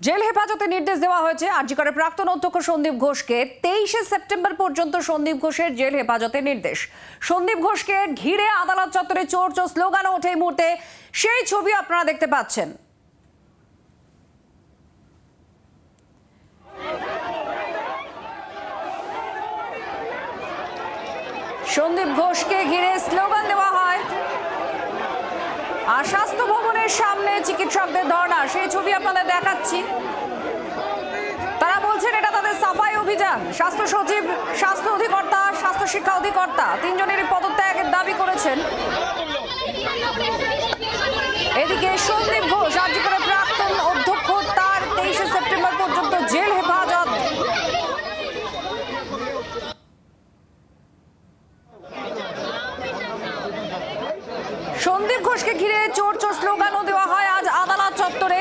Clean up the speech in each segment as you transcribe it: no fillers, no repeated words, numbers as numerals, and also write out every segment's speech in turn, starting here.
Jail হেফাজতে নির্দেশ দেওয়া হয়েছে আরজি করের প্রাক্তন অধ্যক্ষ সন্দীপ ঘোষকে। 23শে সেপ্টেম্বর পর্যন্ত সন্দীপ ঘোষের জেল হেফাজতে নির্দেশ। সন্দীপ ঘোষকে ঘিরে আদালত চত্বরে চোর চোর স্লোগান ওঠে। এই মুহূর্তে সেই ছবি আপনারা দেখতে পাচ্ছেন। সন্দীপ ঘোষকে ঘিরে স্লোগান দেওয়া হয় আর স্বাস্থ্য ভবনের সামনে চিকিৎসকদের ধর্ণা, সেই ছবি আপনাদের দেখাচ্ছি। তারা বলছেন এটা তাদের সাফাই অভিযান। স্বাস্থ্য সচিব, স্বাস্থ্য অধিকর্তা, স্বাস্থ্য শিক্ষা অধিকর্তা তিনজনেরই পদত্যাগের দাবি করেছেন। এদিকে সন্দীপ ঘোষ আরজি করের প্রাক্তন অধ্যক্ষ, তার 23শে সেপ্টেম্বর পর্যন্ত জেল হেফাজত। সন্দীপ ঘোষকে ঘিরে চোর চোর স্লোগানও দেওয়া হয় আজ আদালত চত্বরে।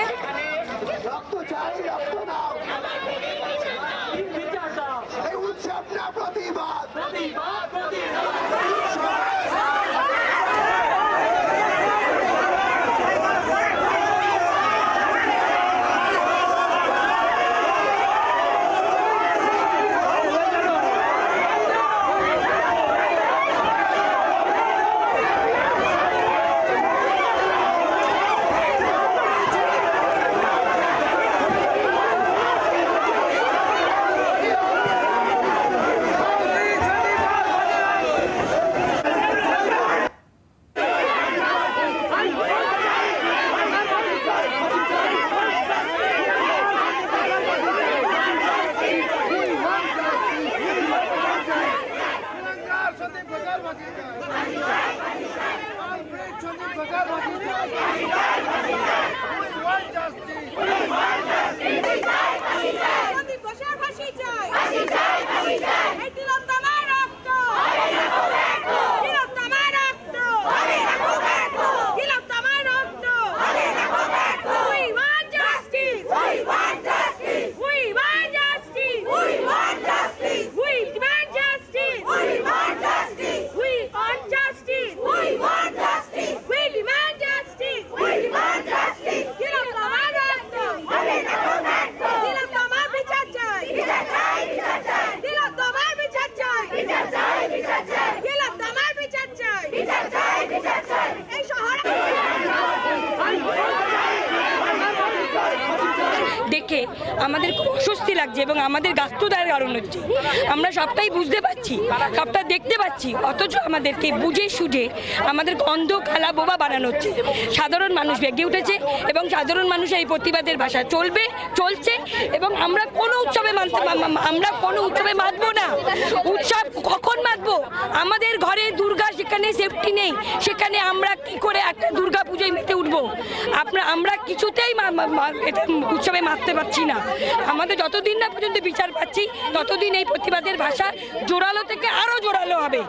দেখে আমাদের খুব অস্বস্তি লাগছে এবং আমাদের গাত্রদায়ের কারণ হচ্ছে। আমরা সবটাই বুঝতে পারছি, সবটা দেখতে পাচ্ছি, অথচ আমাদেরকে বুঝে সুঝে আমাদের অন্ধ কালা বোবা বানানো হচ্ছে। সাধারণ মানুষ বেগে উঠেছে এবং সাধারণ মানুষের এই প্রতিবাদের ভাষা চলছে এবং আমরা কোনো উৎসবে মাতবো না। উৎসব কখন মাতবো? আমাদের ঘরে দুর্গা, সেখানে সেফটি নেই, সেখানে আমরা কি করে একটা দুর্গা পুজোয় মেতে উঠবো? আমরা কিছুতেই উৎসবে মারতে পারছি না। আমাদের যতদিন না পর্যন্ত বিচার পাচ্ছি ততদিন এই প্রতিবাদের ভাষা জোরালো থেকে আরো জোরালো হবে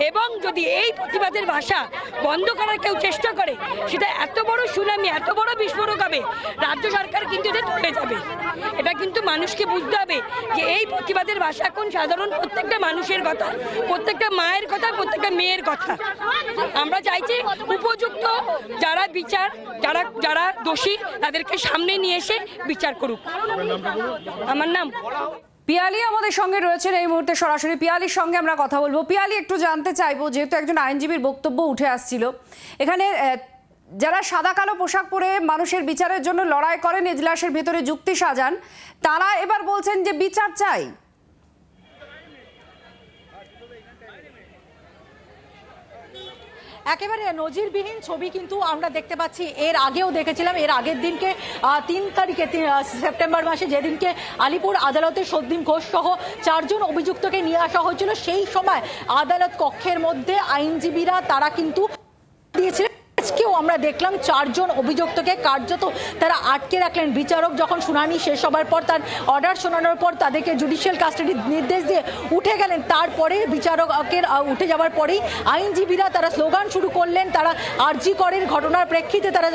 এবং যদি এই প্রতিবাদের ভাষা বন্ধ করার কেউ চেষ্টা করে, সেটা এত বড় সুনামি, এত বড় বিস্ফোরক হবে, রাজ্য সরকার কিন্তু এটা তুলে যাবে। এটা কিন্তু মানুষকে বুঝতে হবে যে এই প্রতিবাদের ভাষা এখন সাধারণ প্রত্যেকটা মানুষের কথা, প্রত্যেকটা মায়ের কথা, প্রত্যেকটা মেয়ের কথা। আমরা চাইছি উপযুক্ত যারা বিচার, যারা দোষী তাদেরকে সামনে নিয়ে এসে বিচার করুক। আমার নাম পিয়ালি আমাদের সঙ্গে রয়েছেন এই মুহূর্তে সরাসরি। পিয়ালির সঙ্গে আমরা কথা বলবো। পিয়ালি, একটু জানতে চাইবো, যেহেতু একজন আইনজীবীর বক্তব্য উঠে আসছিল, এখানে যারা সাদা কালো পোশাক পরে মানুষের বিচারের জন্য লড়াই করেন, এজলাসের ভেতরে যুক্তি সাজান, তারা এবার বলছেন যে বিচার চাই। একেবারে নজিরবিহীন ছবি কিন্তু আমরা দেখতে পাচ্ছি। এর আগেও দেখেছিলাম, এর আগের দিনকে 3 তারিখে সেপ্টেম্বর মাসে, যেদিনকে আলিপুর আদালতে সন্দীপ ঘোষ সহ 4 জন অভিযুক্তকে নিয়ে আসা হয়েছিল, সেই সময় আদালত কক্ষের মধ্যে আইনজীবীরা তারা কিন্তু দিয়েছিলেন। আজকেও আমরা দেখলাম 4 জন অভিযুক্তকে কার্যত তারা আটকে রাখলেন। বিচারক যখন শুনানি শেষ হবার পর, তার অর্ডার শোনানোর পর তাদেরকে জুডিশিয়াল কাস্টাডির নির্দেশ দিয়ে উঠে গেলেন। তারপরে বিচারকের উঠে যাওয়ার পরেই আইনজীবীরা তারা স্লোগান শুরু করলেন। তারা আরজি করের ঘটনার প্রেক্ষিতে তারা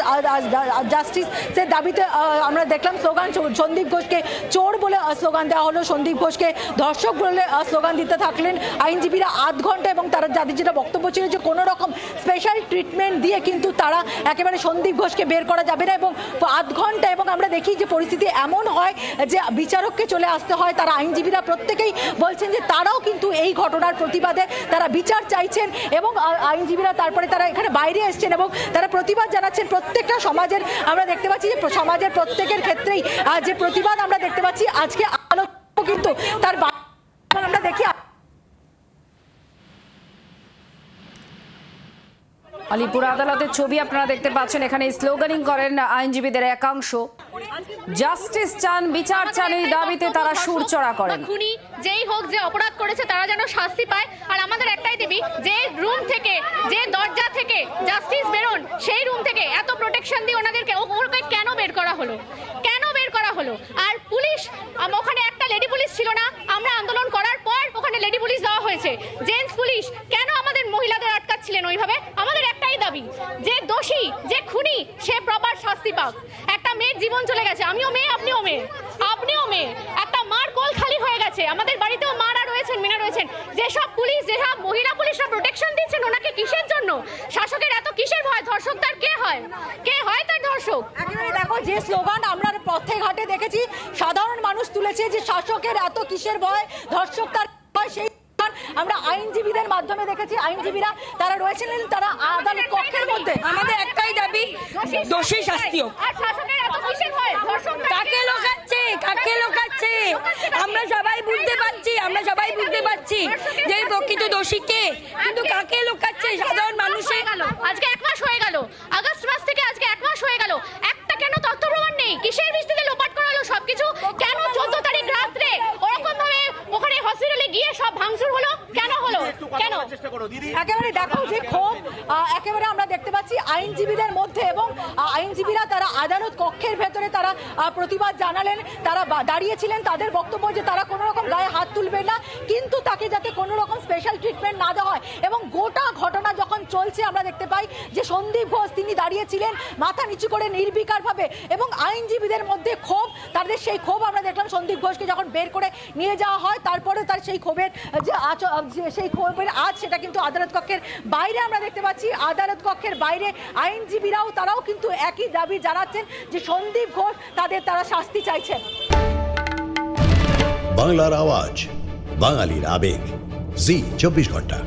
জাস্টিসের দাবিতে আমরা দেখলাম স্লোগান, সন্দীপ ঘোষকে চোর বলে স্লোগান দেওয়া হলো, সন্দীপ ঘোষকে ধর্ষক বলে স্লোগান দিতে থাকলেন আইনজীবীরা 8 ঘন্টা। এবং তারা যাদের যেটা বক্তব্য ছিল যে কোনো রকম স্পেশাল ট্রিটমেন্ট দিয়ে কিন্তু তারা একেবারে সন্দীপ ঘোষকে বের করা যাবে না এবং আধ ঘন্টা এবং আমরা দেখি যে পরিস্থিতি এমন হয় যে বিচারককে চলে আসতে হয়। তারা আইনজীবীরা প্রত্যেকেই বলছেন যে তারাও কিন্তু এই ঘটনার প্রতিবাদে তারা বিচার চাইছেন এবং আইনজীবীরা তারপরে তারা এখানে বাইরে এসছেন এবং তারা প্রতিবাদ জানাচ্ছেন। প্রত্যেকটা সমাজের আমরা দেখতে পাচ্ছি যে সমাজের প্রত্যেকের ক্ষেত্রেই যে প্রতিবাদ আমরা দেখতে পাচ্ছি আজকে আলোচনা কিন্তু তার আমরা দেখি আলিপুর আদালতের ছবি আপনারা দেখতে পাচ্ছেন। এখানে স্লোগানিং করেন আইনজীবীদের একাংশ। জাস্টিস চান, বিচার চান, এই দাবিতে তারা সুর চড়া করেন। খুনি যেই হোক, যে অপরাধ করেছে তারা যেন শাস্তি পায়। আর আমাদের একটাই দাবি, যে রুম থেকে, যে দরজা থেকে জাস্টিস বেরোন, সেই রুম থেকে এত প্রোটেকশন দিয়ে ওনাদেরকে ওকে কেন বের করা হলো, কেন বের করা হলো? আর পুলিশ, ওখানে একটা লেডি পুলিশ ছিল না, আমরা আন্দোলন করার পর ওখানে লেডি পুলিশ দেওয়া হয়েছে, জেন্টস পুলিশ, কেন আমাদের মহিলাদের আটকাচ্ছিলেন ওইভাবে? আমাদের একটাই দাবি, যে দোষী, যে খুনি, সে প্রপার শাস্তি পাক। একটা মেয়ের জীবন চলে গেছে, আমিও মেয়ে, আপনিও মেয়ে, আপনিও মেয়ে, একটা মার কোল খালি হয়ে গেছে, আমাদের বাড়িতেও মারা রয়েছেন, মিনা রয়েছেন। যেসব পুলিশ, যেসব মহিলা পুলিশরা প্রোটেকশন দিচ্ছেন, ওনাকে কিসের জন্য? শাসকের এত কিসের ভয়? ধর্ষক তার কে হয়? কে হয় তার ধর্ষক? একেবারে দেখো যে স্লোগান আমরা পথে ঘাটে দেখেছি, সাধারণ মানুষ তুলেছে যে শাসকের এত কিসের ভয়, ধর্ষক তার ভয়, সেই আমরা আইনজীবীদের মাধ্যমে দেখেছি। আইনজীবীরা তারা রয়েছেন, তারা আদালত কক্ষের মধ্যে। আমাদের একটাই দাবি, দোষী শাস্তি হোক। আর শাসকের এত কিসের ভয়? ধর্ষক কাকে লোকাচ্ছে, কাকে লোকাচ্ছে? আমরা সবাই বুঝতে পারছি, আমরা সবাই বুঝতে পারছি যে প্রকৃত দোষী কে, কিন্তু কাকে লোকাচ্ছে সাধারণ মানুষের? আজকে 1 মাস হয়ে গেল, আগস্ট মাস থেকে আজকে 1 মাস হয়ে গেল, একটা কেন তথ্য প্রমাণ নেই? কিসের ভিত্তিতে লোপাট করা হলো সবকিছু? কেন 14 তারিখ রাত্রে ওরকম ভাবে ওখানে হসপিটালে গিয়ে সব ভাঙচুর হলো? কেন হলো? কেন? একেবারে দেখো যে ক্ষোভ একেবারে আমরা দেখতে পাচ্ছি আইনজীবীদের মধ্যে এবং আইনজীবীরা তারা আদালত কক্ষের ভেতরে তারা প্রতিবাদ জানালেন। তারা দাঁড়িয়েছিলেন, তাদের বক্তব্য যে তারা কোনো রকম গায়ে হাত তুলবেন না, কিন্তু তাকে যাতে কোনো রকম স্পেশাল ট্রিটমেন্ট না দেওয়া হয়। এবং গোটা ঘটনা যখন চলছে আমরা দেখতে পাই যে সন্দীপ ঘোষ তিনি দাঁড়িয়েছিলেন মাথা নিচু করে নির্বিকারভাবে এবং আইনজীবীদের মধ্যে ক্ষোভ, তাদের সেই ক্ষোভ আমরা দেখলাম সন্দীপ ঘোষকে যখন বের করে নিয়ে যাওয়া হয়, তারপরে তার সেই ক্ষোভের যে সেই ক্ষোভের আজ সেটা কিন্তু আদালত কক্ষের বাইরে আমরা দেখতে পাচ্ছি। আদালত কক্ষের বাইরে আইনজীবীরাও তারাও কিন্তু একই দাবি জানাচ্ছেন যে সন্দীপ ঘোষ তারা শাস্তি চাইছেন। বাংলার আওয়াজ, বাঙালির আবেগ, জি 24 ঘন্টা।